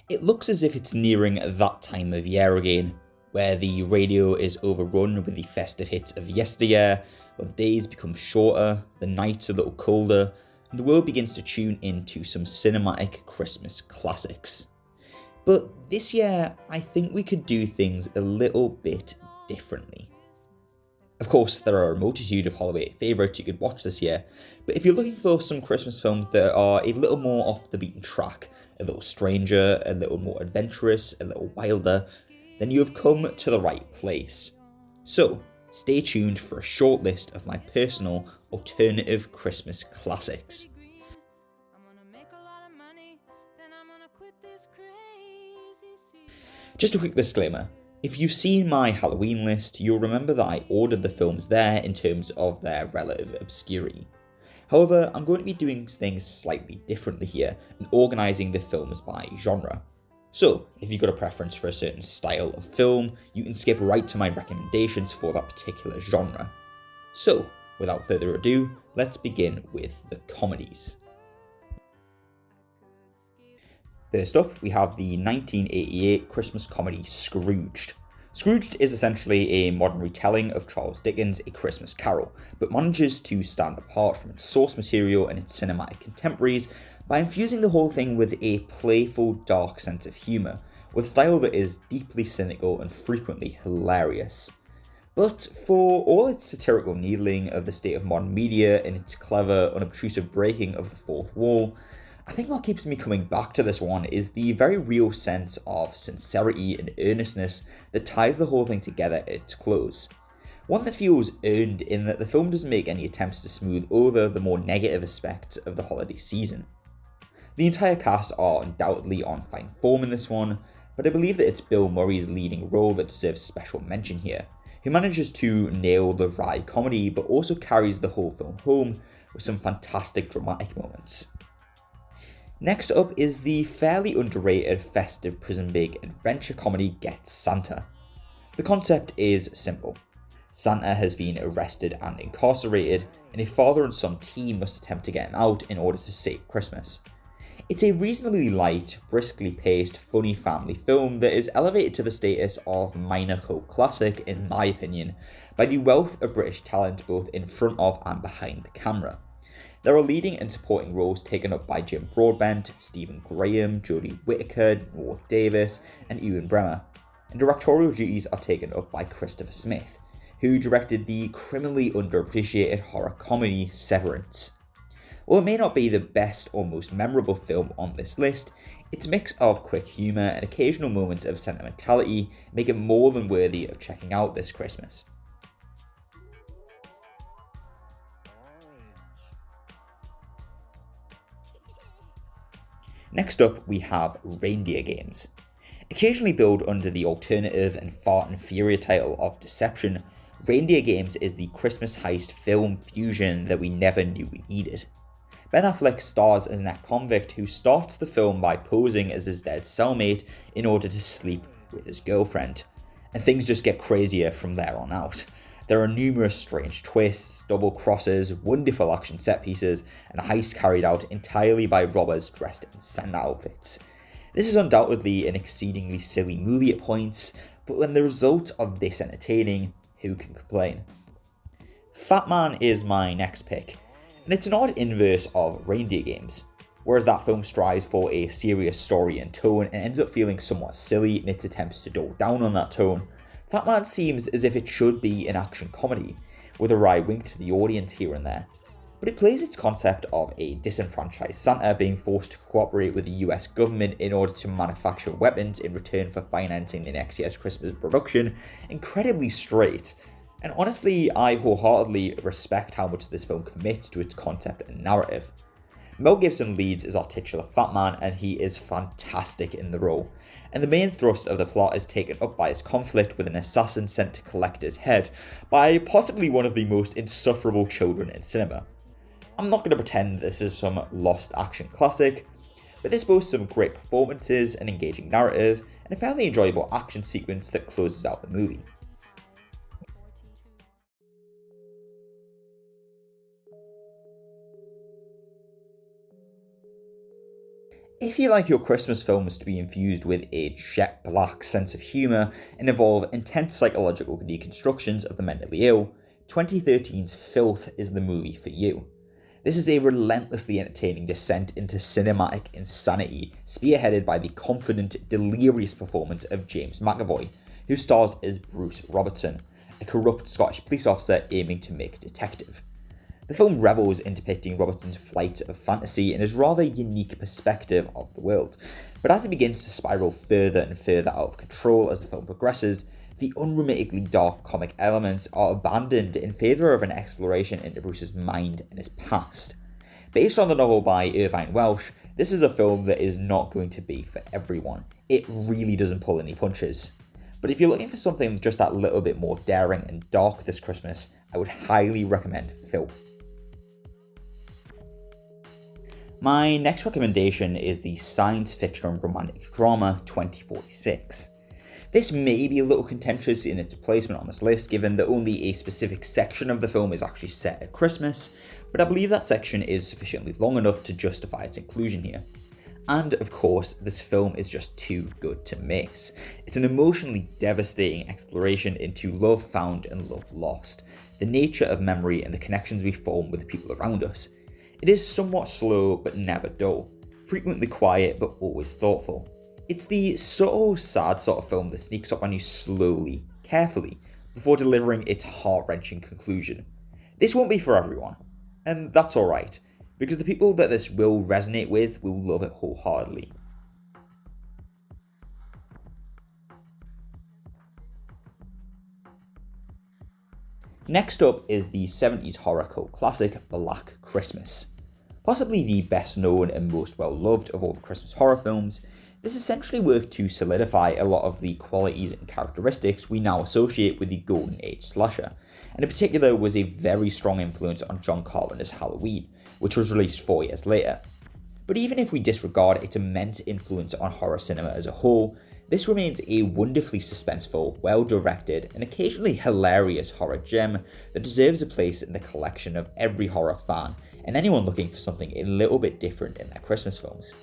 It looks as if it's nearing that time of year again, where the radio is overrun with the festive hits of yesteryear, where the days become shorter, the nights a little colder, and the world begins to tune into some cinematic Christmas classics. But this year, I think we could do things a little bit differently. Of course, there are a multitude of holiday favourites you could watch this year, but if you're looking for some Christmas films that are a little more off the beaten track, a little stranger, a little more adventurous, a little wilder, then you have come to the right place. So, stay tuned for a short list of my personal alternative Christmas classics. Just a quick disclaimer. If you've seen my Halloween list, you'll remember that I ordered the films there in terms of their relative obscurity. However, I'm going to be doing things slightly differently here and organising the films by genre. So, if you've got a preference for a certain style of film, you can skip right to my recommendations for that particular genre. So, without further ado, let's begin with the comedies. First up, we have the 1988 Christmas comedy Scrooged. Scrooged is essentially a modern retelling of Charles Dickens' A Christmas Carol, but manages to stand apart from its source material and its cinematic contemporaries by infusing the whole thing with a playful, dark sense of humour, with a style that is deeply cynical and frequently hilarious. But for all its satirical needling of the state of modern media and its clever, unobtrusive breaking of the fourth wall, I think what keeps me coming back to this one is the very real sense of sincerity and earnestness that ties the whole thing together at its close. One that feels earned in that the film doesn't make any attempts to smooth over the more negative aspects of the holiday season. The entire cast are undoubtedly on fine form in this one, but I believe that it's Bill Murray's leading role that deserves special mention here, who manages to nail the wry comedy but also carries the whole film home with some fantastic dramatic moments. Next up is the fairly underrated festive prison break adventure comedy Get Santa. The concept is simple. Santa has been arrested and incarcerated, and a father and son team must attempt to get him out in order to save Christmas. It's a reasonably light, briskly paced, funny family film that is elevated to the status of minor cult classic, in my opinion, by the wealth of British talent both in front of and behind the camera. There are leading and supporting roles taken up by Jim Broadbent, Stephen Graham, Jodie Whittaker, Ward Davis, and Ewan Bremer, and directorial duties are taken up by Christopher Smith, who directed the criminally underappreciated horror comedy Severance. While it may not be the best or most memorable film on this list, its mix of quick humour and occasional moments of sentimentality make it more than worthy of checking out this Christmas. Next up, we have Reindeer Games. Occasionally billed under the alternative and far inferior title of Deception, Reindeer Games is the Christmas heist film fusion that we never knew we needed. Ben Affleck stars as an ex-convict who starts the film by posing as his dead cellmate in order to sleep with his girlfriend, and things just get crazier from there on out. There are numerous strange twists, double crosses, wonderful action set pieces, and a heist carried out entirely by robbers dressed in Santa outfits. This is undoubtedly an exceedingly silly movie at points, but when the results are this entertaining, who can complain? Fatman is my next pick, and it's an odd inverse of Reindeer Games. Whereas that film strives for a serious story and tone and ends up feeling somewhat silly in its attempts to double down on that tone, Fatman seems as if it should be an action comedy, with a wry wink to the audience here and there. But it plays its concept of a disenfranchised Santa being forced to cooperate with the US government in order to manufacture weapons in return for financing the next year's Christmas production incredibly straight. And honestly, I wholeheartedly respect how much this film commits to its concept and narrative. Mel Gibson leads as our titular Fatman, and he is fantastic in the role. And the main thrust of the plot is taken up by his conflict with an assassin sent to collect his head by possibly one of the most insufferable children in cinema. I'm not going to pretend this is some lost action classic, but this boasts some great performances, an engaging narrative, and a fairly enjoyable action sequence that closes out the movie. If you like your Christmas films to be infused with a jet black sense of humour and involve intense psychological deconstructions of the mentally ill, 2013's Filth is the movie for you. This is a relentlessly entertaining descent into cinematic insanity, spearheaded by the confident, delirious performance of James McAvoy, who stars as Bruce Robertson, a corrupt Scottish police officer aiming to make detective. The film revels in depicting Robertson's flight of fantasy and his rather unique perspective of the world, but as it begins to spiral further and further out of control as the film progresses, the unremittingly dark comic elements are abandoned in favour of an exploration into Bruce's mind and his past. Based on the novel by Irvine Welsh, this is a film that is not going to be for everyone. It really doesn't pull any punches. But if you're looking for something just that little bit more daring and dark this Christmas, I would highly recommend Filth. My next recommendation is the science fiction romantic drama 2046. This may be a little contentious in its placement on this list, given that only a specific section of the film is actually set at Christmas, but I believe that section is sufficiently long enough to justify its inclusion here. And of course, this film is just too good to miss. It's an emotionally devastating exploration into love found and love lost, the nature of memory and the connections we form with the people around us. It is somewhat slow but never dull, frequently quiet but always thoughtful. It's the subtle, sad sort of film that sneaks up on you slowly, carefully, before delivering its heart-wrenching conclusion. This won't be for everyone, and that's alright, because the people that this will resonate with will love it wholeheartedly. Next up is the 70s horror cult classic Black Christmas. Possibly the best known and most well loved of all the Christmas horror films, this essentially worked to solidify a lot of the qualities and characteristics we now associate with the Golden Age slasher, and in particular was a very strong influence on John Carpenter's Halloween, which was released 4 years later. But even if we disregard its immense influence on horror cinema as a whole, this remains a wonderfully suspenseful, well-directed, and occasionally hilarious horror gem that deserves a place in the collection of every horror fan and anyone looking for something a little bit different in their Christmas films.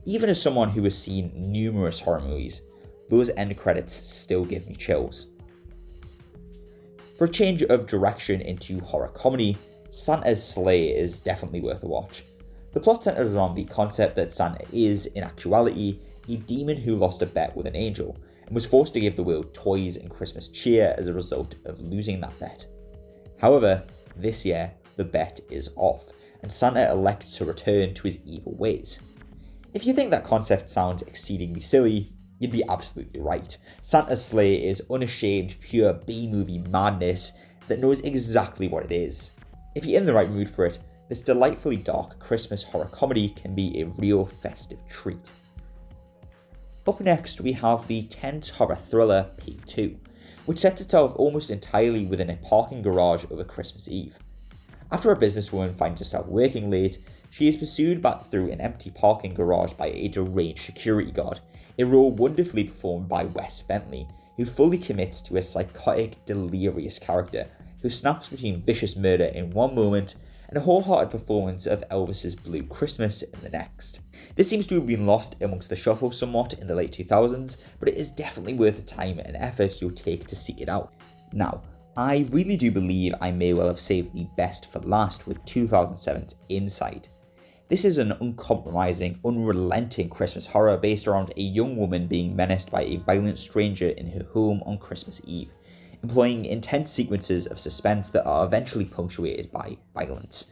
Even as someone who has seen numerous horror movies, those end credits still give me chills. For a change of direction into horror comedy, Santa's Sleigh is definitely worth a watch. The plot centers around the concept that Santa is, in actuality, a demon who lost a bet with an angel and was forced to give the world toys and Christmas cheer as a result of losing that bet. However, this year, the bet is off, and Santa elects to return to his evil ways. If you think that concept sounds exceedingly silly, you'd be absolutely right. Santa's Sleigh is unashamed, pure B-movie madness that knows exactly what it is. If you're in the right mood for it, this delightfully dark Christmas horror comedy can be a real festive treat. Up next, we have the tense horror thriller P2, which sets itself almost entirely within a parking garage over Christmas Eve. After a businesswoman finds herself working late, she is pursued back through an empty parking garage by a deranged security guard, a role wonderfully performed by Wes Bentley, who fully commits to a psychotic, delirious character who snaps between vicious murder in one moment and a wholehearted performance of Elvis's Blue Christmas in the next. This seems to have been lost amongst the shuffle somewhat in the late 2000s, but it is definitely worth the time and effort you'll take to seek it out. Now, I really do believe I may well have saved the best for last with 2007's Inside. This is an uncompromising, unrelenting Christmas horror based around a young woman being menaced by a violent stranger in her home on Christmas Eve, employing intense sequences of suspense that are eventually punctuated by violence.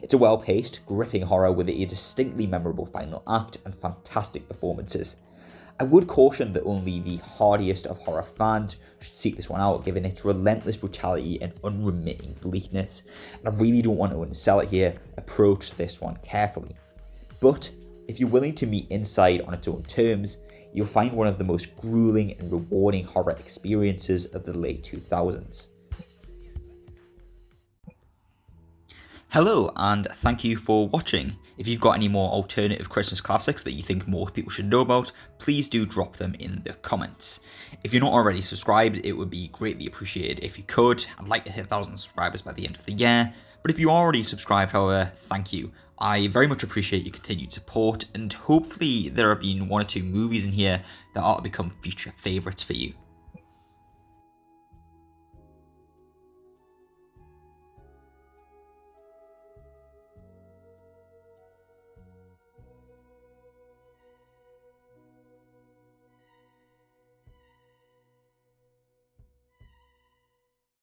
It's a well-paced, gripping horror with a distinctly memorable final act and fantastic performances. I would caution that only the hardiest of horror fans should seek this one out, given its relentless brutality and unremitting bleakness, and I really don't want to undersell it here. Approach this one carefully. But if you're willing to meet Inside on its own terms, you'll find one of the most grueling and rewarding horror experiences of the late 2000s. Hello, and thank you for watching. If you've got any more alternative Christmas classics that you think more people should know about, please do drop them in the comments. If you're not already subscribed, it would be greatly appreciated if you could. I'd like to hit 1,000 subscribers by the end of the year, But if you are already subscribed, however, thank you. I very much appreciate your continued support, and hopefully there have been one or two movies in here that ought to become future favourites for you.